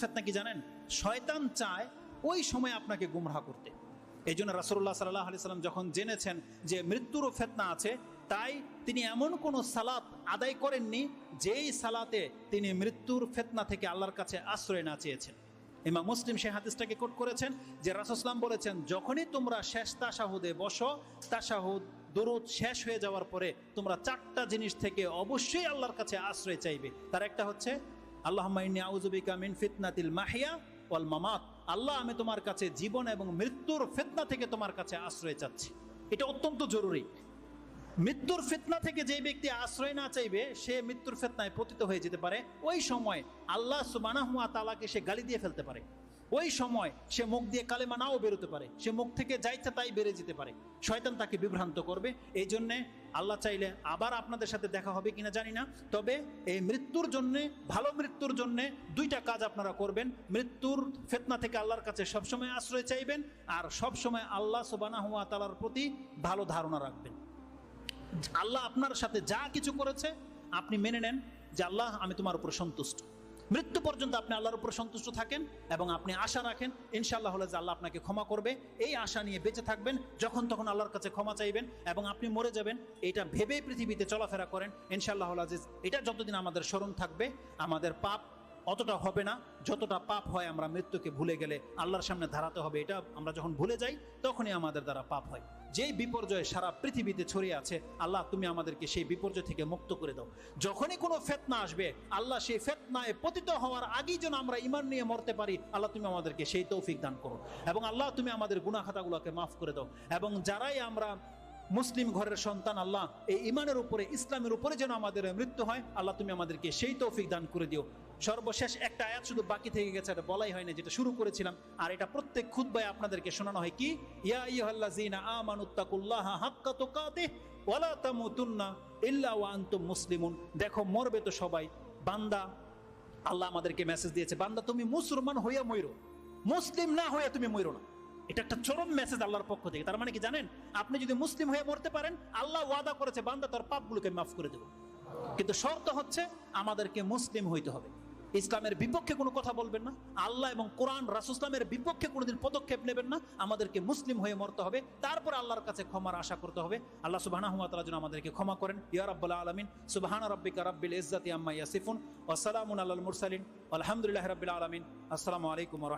ফিতনা কি জানেন? শয়তান চায় ওই সময় আপনাকে গুমরাহ করতে। এই জন্য রাসূলুল্লাহ সাল্লাল্লাহু আলাইহি সাল্লাম যখন জেনেছেন যে মৃত্যুরও ফিতনা আছে, তাই তিনি এমন কোনো সালাত আদায় করেননি যেই সালাতে তিনি মৃত্যুর ফিতনা থেকে আল্লাহর কাছে আশ্রয় না চেয়েছেন। ইমাম মুসলিম সেই হাদিসটাকে কোট করেছেন যে রাসূল সাল্লাল্লাহু আলাইহি ওয়াসাল্লাম বলেছেন, যখনই তোমরা শেষ তাশাহুদে বসো, তাশাহুদ দরুদ শেষ হয়ে যাওয়ার পরে তোমরা চারটা জিনিস থেকে অবশ্যই আল্লাহর কাছে আশ্রয় চাইবে। তার একটা হচ্ছে আল্লাহুম্মা ইন্নী আউযু বিকা মিন ফিতনাতিল মাহিয়া ওয়াল মামাত। আল্লাহ, আমি তোমার কাছে জীবন এবং মৃত্যুর ফিতনা থেকে তোমার কাছে আশ্রয় চাচ্ছি। এটা অত্যন্ত জরুরি। মৃত্যুর ফিতনা থেকে যে ব্যক্তি আশ্রয় না চাইবে, সে মৃত্যুর ফিতনায় পতিত হয়ে যেতে পারে। ওই সময় আল্লাহ সুবহানাহু ওয়া তাআলাকে সে গালি দিয়ে ফেলতে পারে। ওই সময় সে মুখ দিয়ে কালেমা নাও বেরোতে পারে, সে মুখ থেকে যা ইচ্ছা তাই বেড়ে যেতে পারে। শয়তান তাকে বিভ্রান্ত করবে। এই জন্যে আল্লাহ চাইলে আবার আপনাদের সাথে দেখা হবে কিনা জানি না, তবে এই মৃত্যুর জন্যে, ভালো মৃত্যুর জন্যে দুইটা কাজ আপনারা করবেন। মৃত্যুর ফিতনা থেকে আল্লাহর কাছে সবসময় আশ্রয় চাইবেন, আর সবসময় আল্লাহ সুবহানাহু ওয়া তাআলার প্রতি ভালো ধারণা রাখবেন। আল্লাহ আপনার সাথে যা কিছু করেছে আপনি মেনে নেন যে আল্লাহ, আমি তোমার উপর সন্তুষ্ট। মৃত্যু পর্যন্ত আপনি আল্লাহর উপর সন্তুষ্ট থাকেন এবং আপনি আশা রাখেন ইনশাআল্লাহ হলে যে আল্লাহ আপনাকে ক্ষমা করবে। এই আশা নিয়ে বেঁচে থাকবেন, যখন তখন আল্লাহর কাছে ক্ষমা চাইবেন এবং আপনি মরে যাবেন এটা ভেবেই পৃথিবীতে চলাফেরা করেন। ইনশাআল্লাহ আজিজ, এটা যতদিন আমাদের স্মরণ থাকবে, আমাদের পাপ অতটা হবে না যতটা পাপ হয় আমরা মৃত্যুকে ভুলে গেলে আল্লাহর সামনে দাঁড়াতে হবে। এটা আমরা যখন ভুলে যাই তখনই আমাদের দ্বারা পাপ হয়। যেই বিপর্যয় সারা পৃথিবীতে ছড়িয়ে আছে, আল্লাহ তুমি আমাদেরকে সেই বিপর্যয় থেকে মুক্ত করে দাও। যখনই কোনো ফিতনা আসবে, আল্লাহ সেই ফিতনায় পতিত হওয়ার আগেই যেন আমরা ঈমান নিয়ে মরতে পারি, আল্লাহ তুমি আমাদেরকে সেই তৌফিক দান করো। এবং আল্লাহ তুমি আমাদের গুনাহ খাতাগুলোকে মাফ করে দাও। এবং যারাই আমরা মুসলিম ঘরের সন্তান, আল্লাহ এই ঈমানের উপরে, ইসলামের উপরে যেন আমাদের মৃত্যু হয়, আল্লাহ তুমি আমাদেরকে সেই তৌফিক দান করে দিও। সর্বশেষ একটা আয়াত শুধু বাকি থেকে গেছে, এটা বলাই হয়নি, যেটা শুরু করেছিলাম, আর এটা প্রত্যেক খুতবায় আপনাদেরকে শোনানো হয়। কি? ইয়া আইয়ুহাল্লাযীনা আমানুত্তাকুল্লাহা হাক্কা তুকাতিহি ওয়া লা তামুতুন্না ইল্লা ওয়া আনতুম মুসলিমুন। দেখো, মরবে তো সবাই। বান্দা, আল্লাহ আমাদেরকে মেসেজ দিয়েছে, বান্দা তুমি মুসলমান হইয়া মইরো, মুসলিম না হইয়া তুমি মইরো না। এটা একটা চরম মেসেজ আল্লাহর পক্ষ থেকে। তার মানে কি জানেন? আপনি যদি মুসলিম হয়ে মরতে পারেন, আল্লাহ ওয়াদা করেছে বান্দা তোর পাপগুলোকে মাফ করে দেব। কিন্তু শর্ত হচ্ছে আমাদেরকে মুসলিম হইতে হবে। ইসলামের বিপক্ষে কোনো কথা বলবেন না, আল্লাহ এবং কোরআন রাসূল ইসলামের বিপক্ষে কোনোদিন পদক্ষেপ নেবেন না। আমাদেরকে মুসলিম হয়ে মরতে হবে, তারপর আল্লাহর কাছে ক্ষমার আশা করতে হবে। আল্লাহ সুবহানাহু ওয়া তাআলা যেন আমাদেরকে ক্ষমা করেন। ইয়া রাব্বাল আলামিন, সুবহানা রাব্বিকা রাব্বিল ইজ্জাতি আম্মা ইয়াসিফুন ওয়া সালামুন আলাল মুরসালিন আলহামদুলিল্লাহি রাব্বিল আলামিন। আসসালামু আলাইকুম ওয়া রাহমাতুল্লাহ।